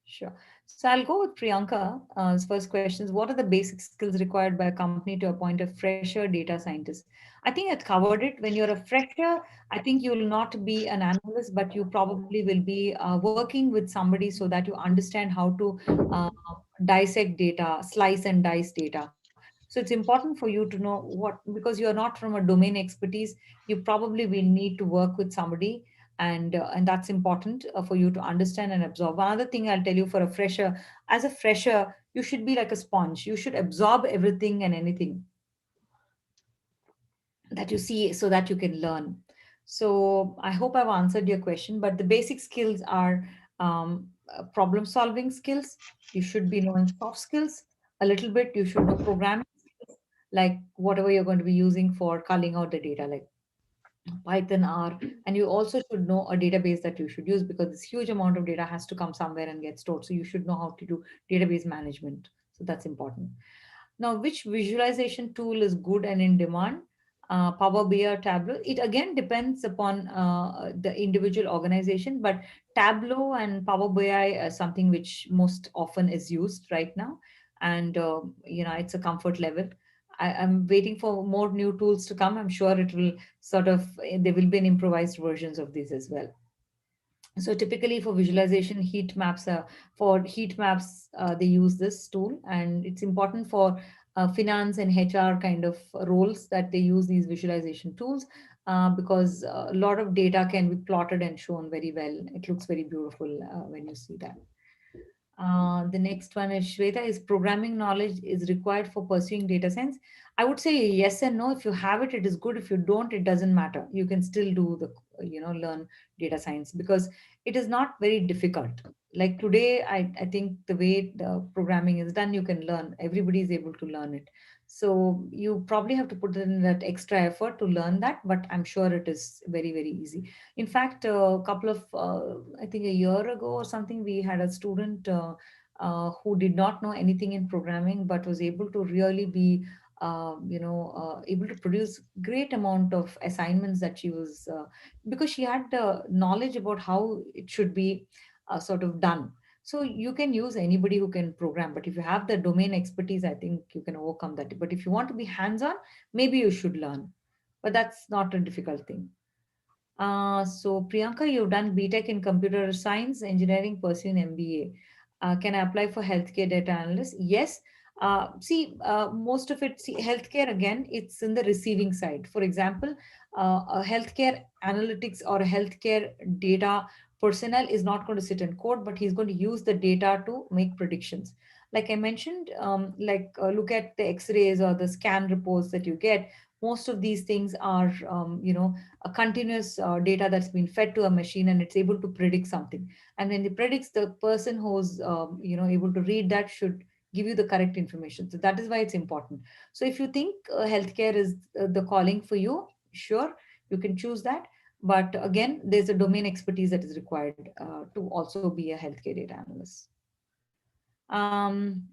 Sure. So I'll go with Priyanka. First question is, what are the basic skills required by a company to appoint a fresher data scientist? I think I covered it. When you're a fresher, I think you will not be an analyst, but you probably will be working with somebody so that you understand how to uh, dissect data, slice and dice data. So it's important for you to know what, because you're not from a domain expertise, you probably will need to work with somebody, and that's important for you to understand and absorb. One other thing I'll tell you, for a fresher, as a fresher, you should be like a sponge. You should absorb everything and anything that you see so that you can learn. So I hope I've answered your question, but the basic skills are problem solving skills. You should be knowing soft skills a little bit. You should know programming skills, like whatever you're going to be using for culling out the data, like Python, R, and you also should know a database that you should use because this huge amount of data has to come somewhere and get stored. So you should know how to do database management. So that's important. Now, which visualization tool is good and in demand? Power BI or Tableau? It again depends upon the individual organization, but Tableau and Power BI is something which most often is used right now, and it's a comfort level. I'm waiting for more new tools to come. I'm sure it will sort of there will be an improvised versions of these as well. So typically for visualization, heat maps, they use this tool, and it's important for finance and HR kind of roles that they use these visualization tools because a lot of data can be plotted and shown very well. It looks very beautiful when you see that. The next one is, Shweta, is programming knowledge is required for pursuing data science? I would say yes and no. If you have it, it is good. If you don't, it doesn't matter. You can still do learn data science because it is not very difficult. Like today, I think the way the programming is done, you can learn. Everybody is able to learn it. So you probably have to put in that extra effort to learn that, but I'm sure it is very, very easy. In fact, a couple of, I think a year ago or something, we had a student who did not know anything in programming, but was able to really be, able to produce great amount of assignments that she was, because she had the knowledge about how it should be sort of done. So you can use anybody who can program, but if you have the domain expertise, I think you can overcome that. But if you want to be hands-on, maybe you should learn. But that's not a difficult thing. So Priyanka, you've done BTech in computer science, engineering, pursuing MBA. Can I apply for healthcare data analyst? Yes. Most of it, see, healthcare again, it's in the receiving side. For example, a healthcare analytics or a healthcare data personnel is not going to sit and code, but he's going to use the data to make predictions. Like I mentioned, look at the X-rays or the scan reports that you get. Most of these things are, a continuous data that's been fed to a machine, and it's able to predict something. And when it predicts, the person who's able to read that should give you the correct information. So that is why it's important. So if you think healthcare is the calling for you, sure, you can choose that. But again, there's a domain expertise that is required to also be a healthcare data analyst.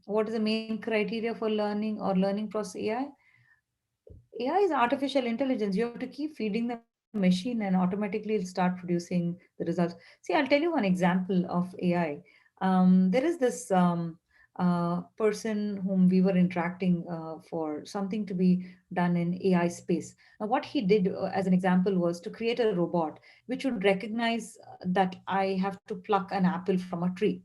What is the main criteria for learning or learning process AI? AI is artificial intelligence. You have to keep feeding the machine and automatically it'll start producing the results. See, I'll tell you one example of AI. There is this person whom we were interacting for something to be done in AI space. Now, what he did as an example was to create a robot which would recognize that I have to pluck an apple from a tree.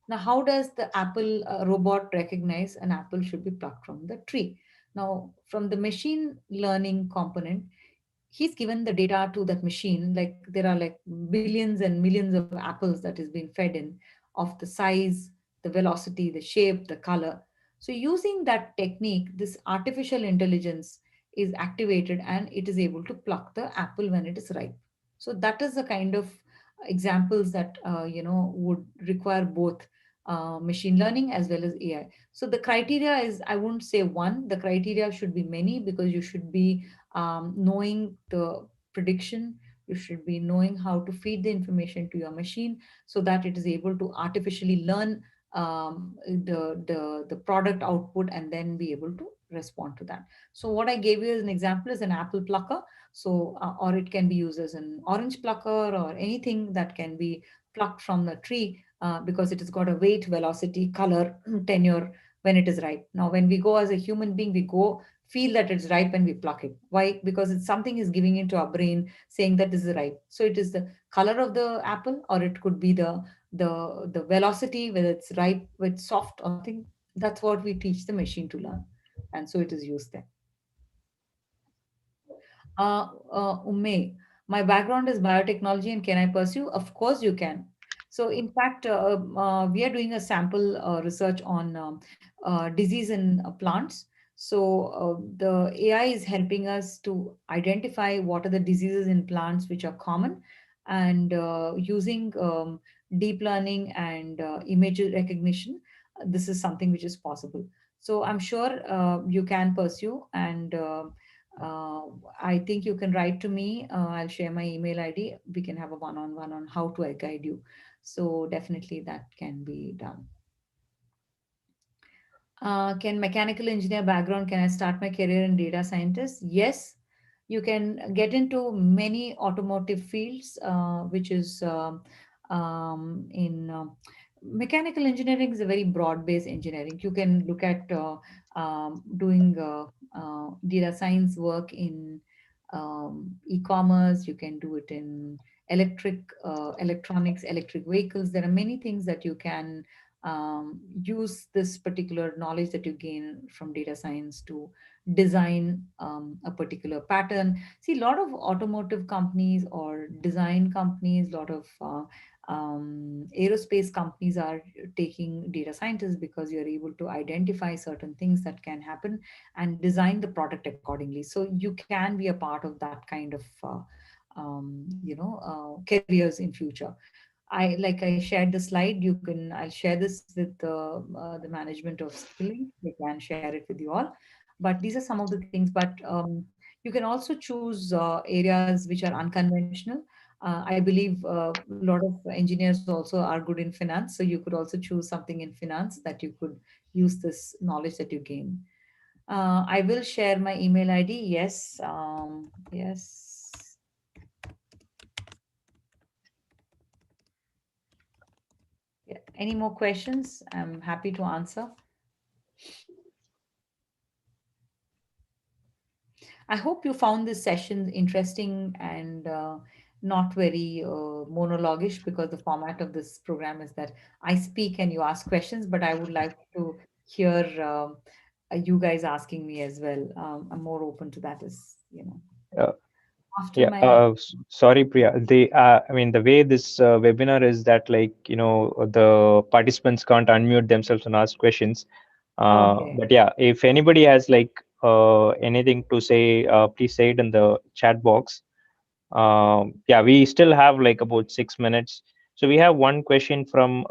Now, how does the Apple robot recognize an apple should be plucked from the tree? Now, from the machine learning component, he's given the data to that machine. Like there are like billions and millions of apples that is being fed in, of the size, the velocity, the shape, the color. So using that technique, this artificial intelligence is activated and it is able to pluck the apple when it is ripe. So that is the kind of examples that would require both machine learning as well as AI. So the criteria is, I won't say one, the criteria should be many, because you should be knowing the prediction. You should be knowing how to feed the information to your machine so that it is able to artificially learn the product output and then be able to respond to that. So what I gave you as an example is an apple plucker. So or it can be used as an orange plucker or anything that can be plucked from the tree, because it has got a weight, velocity, color, tenure when it is ripe. Now, when we go as a human being, we go feel that it's ripe and we pluck it. Why? Because it's something is giving into our brain saying that this is ripe. So it is the color of the apple, or it could be the velocity, whether it's ripe, with soft or thing. That's what we teach the machine to learn, and so it is used there. Umme, my background is biotechnology, and can I pursue? Of course, you can. So, in fact, we are doing a sample research on disease in plants. So, the AI is helping us to identify what are the diseases in plants which are common, and using deep learning and image recognition, this is something which is possible. So, I'm sure you can pursue, and uh, I think you can write to me. I'll share my email ID. We can have a one-on-one on how to guide you. So definitely that can be done. Can mechanical engineer background, can I start my career in data scientist? Yes, you can get into many automotive fields, which is in mechanical engineering is a very broad-based engineering. You can look at doing data science work in e-commerce. You can do it in electronics, electric vehicles. There are many things that you can use this particular knowledge that you gain from data science to design a particular pattern. See, a lot of automotive companies or design companies, a lot of aerospace companies are taking data scientists, because you're able to identify certain things that can happen and design the product accordingly. So you can be a part of that kind of careers in future. I shared the slide. You can I'll share this with the management of skilling. They can share it with you all. But these are some of the things. But you can also choose areas which are unconventional. I believe a lot of engineers also are good in finance, so you could also choose something in finance that you could use this knowledge that you gain. I will share my email ID. Yes, yes. Yeah. Any more questions? I'm happy to answer. I hope you found this session interesting and not very monologish, because the format of this program is that I speak and you ask questions, but I would like to hear you guys asking me as well. I'm more open to that as, Uh, after yeah, my. sorry, Priya. I mean, the way this webinar is that, like, the participants can't unmute themselves and ask questions. Okay. But yeah, if anybody has like anything to say, please say it in the chat box. Yeah, we still have like about 6 minutes. So we have one question from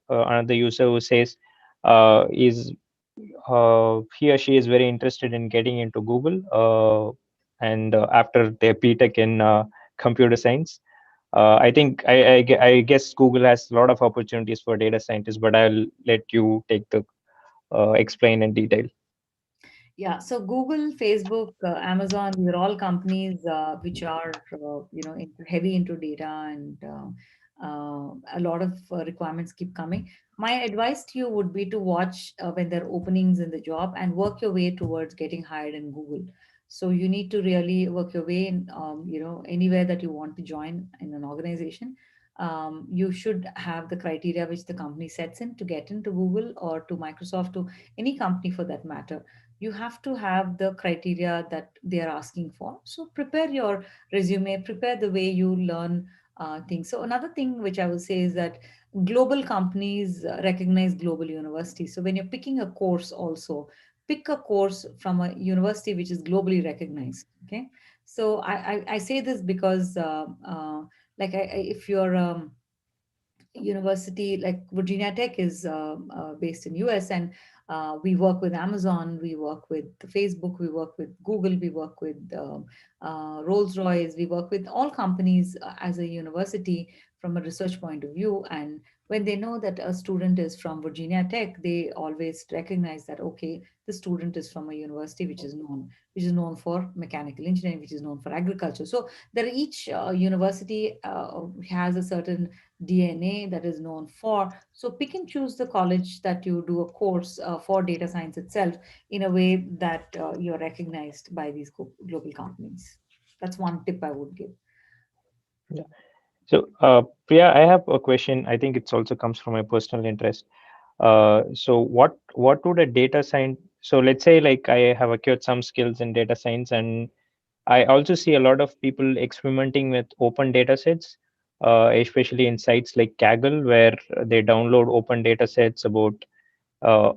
another user who says, is he or she is very interested in getting into Google, and after their BTech in computer science. I think I guess Google has a lot of opportunities for data scientists, but I'll let you take the explain in detail. Yeah, so Google, Facebook, Amazon, these are all companies which are, heavy into data, and a lot of requirements keep coming. My advice to you would be to watch when there are openings in the job and work your way towards getting hired in Google. So you need to really work your way in, anywhere that you want to join in an organization. You should have the criteria which the company sets in to get into Google or to Microsoft, to any company for that matter. You have to have the criteria that they are asking for. So prepare your resume, prepare the way you learn things. So another thing which I will say is that global companies recognize global universities. So when you're picking a course, also pick a course from a university which is globally recognized. Okay. So I say this because if you're university like Virginia Tech is based in US, and we work with Amazon, we work with Facebook, we work with Google, we work with Rolls Royce, we work with all companies as a university from a research point of view. And when they know that a student is from Virginia Tech, they always recognize that, okay, the student is from a university which is known for mechanical engineering, which is known for agriculture. So there each university has a certain DNA that is known for. So pick and choose the college that you do a course for data science itself in a way that you're recognized by these global companies. That's one tip I would give. Yeah. So, Priya, I have a question. I think it's also comes from my personal interest. So what would a data science? So let's say like I have acquired some skills in data science, and I also see a lot of people experimenting with open data sets, especially in sites like Kaggle, where they download open data sets uh,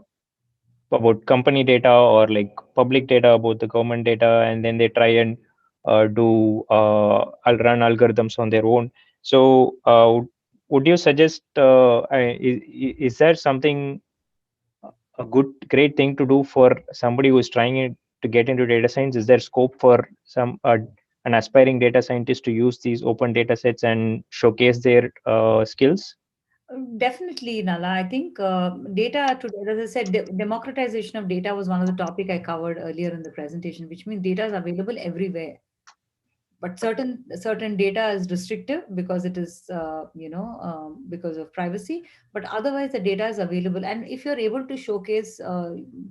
about company data or like public data about the government data, and then they try and do I'll run algorithms on their own. So would you suggest is there something a great thing to do for somebody who is to get into data science? Is there scope for some an aspiring data scientist to use these open data sets and showcase their skills? Definitely, Nala. I think data today, as I said, democratization of data was one of the topic I covered earlier in the presentation, which means data is available everywhere. But certain data is restrictive because it is because of privacy. But otherwise the data is available, and if you're able to showcase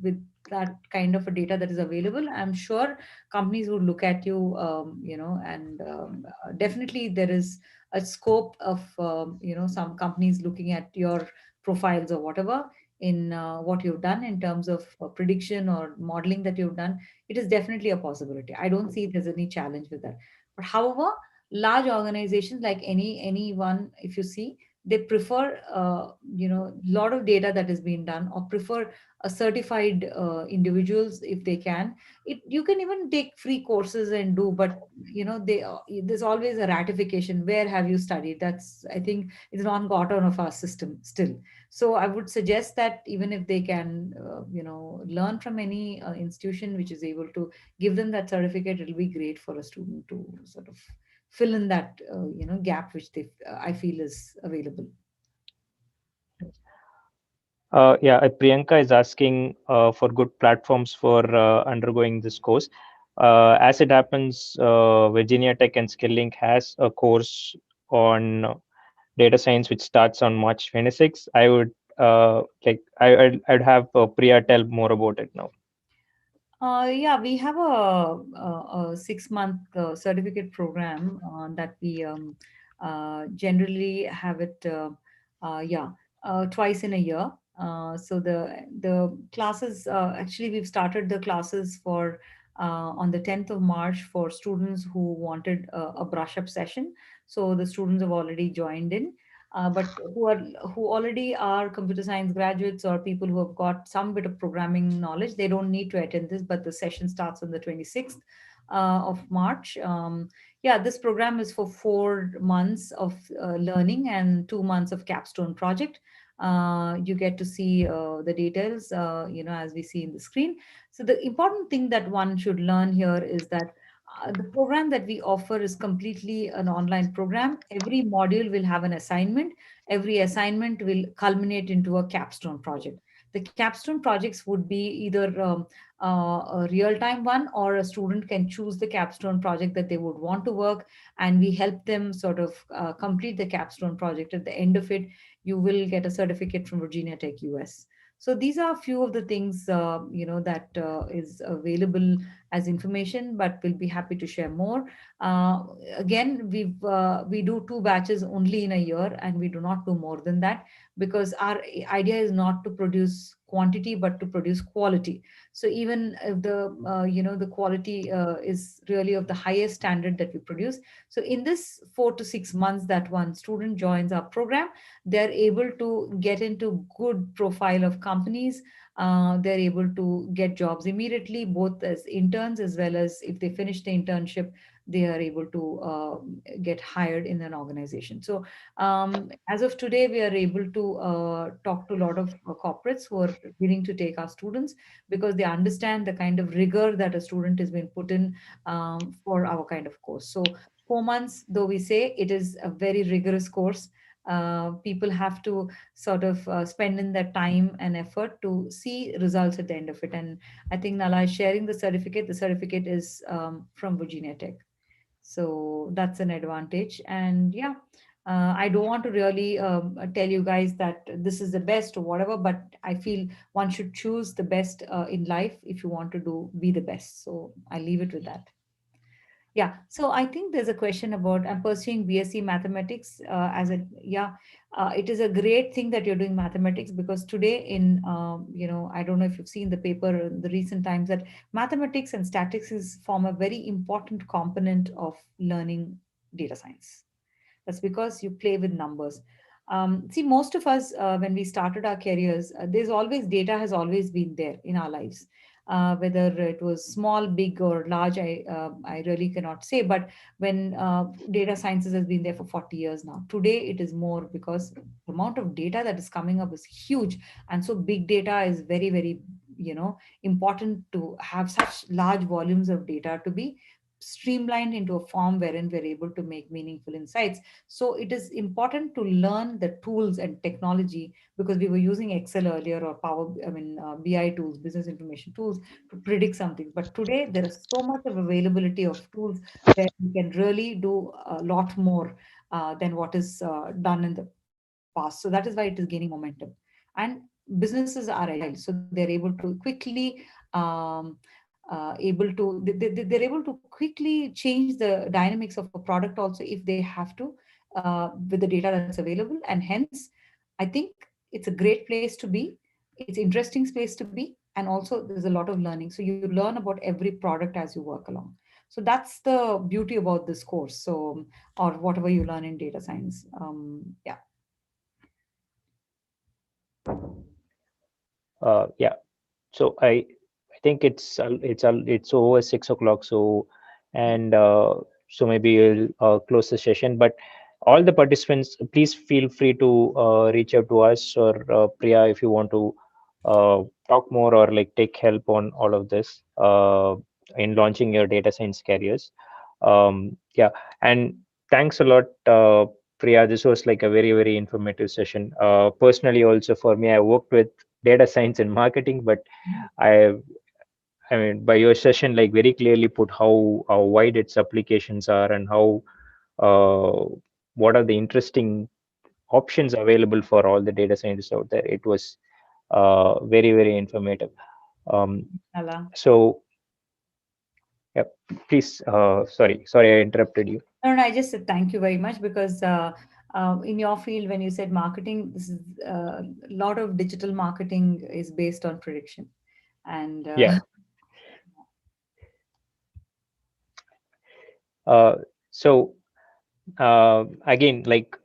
with that kind of a data that is available, I'm sure companies would look at you, and definitely there is a scope of some companies looking at your profiles or whatever in what you've done in terms of prediction or modeling that you've done. It is definitely a possibility. I don't see there's any challenge with that. But however, large organizations like anyone, if you see, they prefer a lot of data that is being done, or prefer a certified individuals if they can. You can even take free courses and do, but there's always a ratification. Where have you studied? That's, I think, it's not got on of our system still. So I would suggest that even if they can learn from any institution which is able to give them that certificate, it'll be great for a student to sort of fill in that gap which they I feel is available. Yeah, Priyanka is asking for good platforms for undergoing this course. As it happens, Virginia Tech and Skilling has a course on data science which starts on March 26th. I would I'd have Priya tell more about it now. Yeah, we have a 6 month certificate program that we generally have it, yeah, twice in a year. So the classes, actually, we've started the classes for on the 10th of March for students who wanted a brush up session. So the students have already joined in. But who already are computer science graduates, or people who have got some bit of programming knowledge, they don't need to attend this, but the session starts on the 26th of March. Yeah, this program is for 4 months of learning and 2 months of capstone project. You get to see the details, as we see in the screen. So the important thing that one should learn here is that the program that we offer is completely an online program. Every module will have an assignment. Every assignment will culminate into a capstone project. The capstone projects would be either a real time one, or a student can choose the capstone project that they would want to work, and we help them sort of complete the capstone project. At the end of it, you will get a certificate from Virginia Tech US. So these are a few of the things that is available as information, but we'll be happy to share more. Uh, Again, we do 2 batches only in a year, and we do not do more than that, because our idea is not to produce quantity but to produce quality. So even if the quality is really of the highest standard that we produce. So in this 4 to 6 months that one student joins our program, they're able to get into good profile of companies. They're able to get jobs immediately, both as interns, as well as if they finish the internship, they are able to get hired in an organization. So as of today, we are able to talk to a lot of corporates who are willing to take our students, because they understand the kind of rigor that a student has been put in for our kind of course. So 4 months, though we say, it is a very rigorous course. People have to sort of spend in their time and effort to see results at the end of it. And I think Nala is sharing the certificate. The certificate is from Virginia Tech. So that's an advantage. And yeah, I don't want to really tell you guys that this is the best or whatever, but I feel one should choose the best in life if you want to be the best. So I leave it with that. Yeah, so I think there's a question about I'm pursuing BSc mathematics yeah, it is a great thing that you're doing mathematics, because today in, I don't know if you've seen the paper in the recent times, that mathematics and statistics form a very important component of learning data science. That's because you play with numbers. See, most of us, when we started our careers, there's always data has always been there in our lives. Whether it was small, big, or large, I really cannot say. But when data sciences has been there for 40 years now, today it is more, because the amount of data that is coming up is huge, and so big data is very, very important to have such large volumes of data to be streamlined into a form wherein we're able to make meaningful insights. So it is important to learn the tools and technology, because we were using Excel earlier, or BI tools, business information tools, to predict something. But today there is so much of availability of tools where we can really do a lot more than what is done in the past. So that is why it is gaining momentum. And businesses are agile, so they're able to quickly they're able to quickly change the dynamics of a product also, if they have to, with the data that's available. And hence, I think it's a great place to be. It's interesting space to be, and also there's a lot of learning. So you learn about every product as you work along. So that's the beauty about this course. So, or whatever you learn in data science. Yeah. Yeah. So I think it's over 6 o'clock. So and so maybe we'll close the session. But all the participants, please feel free to reach out to us or Priya if you want to talk more or like take help on all of this in launching your data science careers. Yeah, and thanks a lot, Priya. This was like a very informative session. Personally, also for me, I worked with data science and marketing, but I I mean, by your session, like very clearly put how wide its applications are and how what are the interesting options available for all the data scientists out there. It was very informative. Um, Hala. so, yeah, please. Sorry, I interrupted you. No, no, I just said thank you very much because in your field, when you said marketing, this is a lot of digital marketing is based on prediction. And Yeah. Uh, so again, like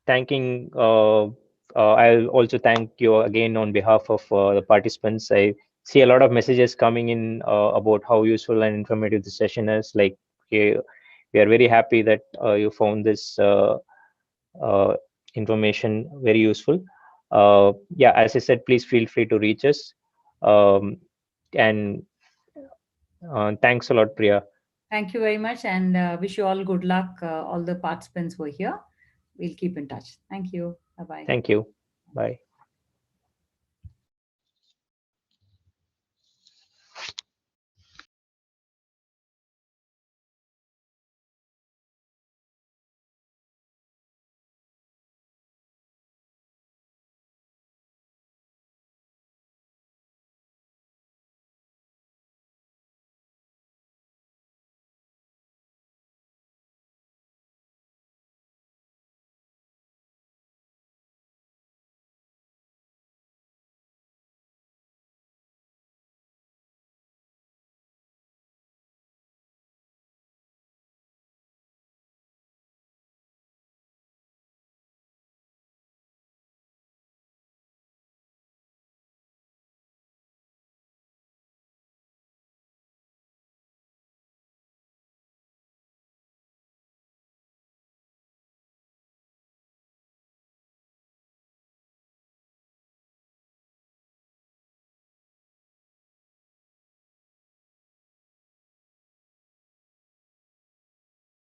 thanking I'll also thank you again on behalf of the participants. I see a lot of messages coming in about how useful and informative the session is. Like we, we are very happy that you found this uh, information very useful. Yeah, as I said, please feel free to reach us. Um, and thanks a lot, Priya. thank you very much and wish you all good luck, all the participants who are here. We'll keep in touch. Thank you. Bye bye. Thank you. Bye.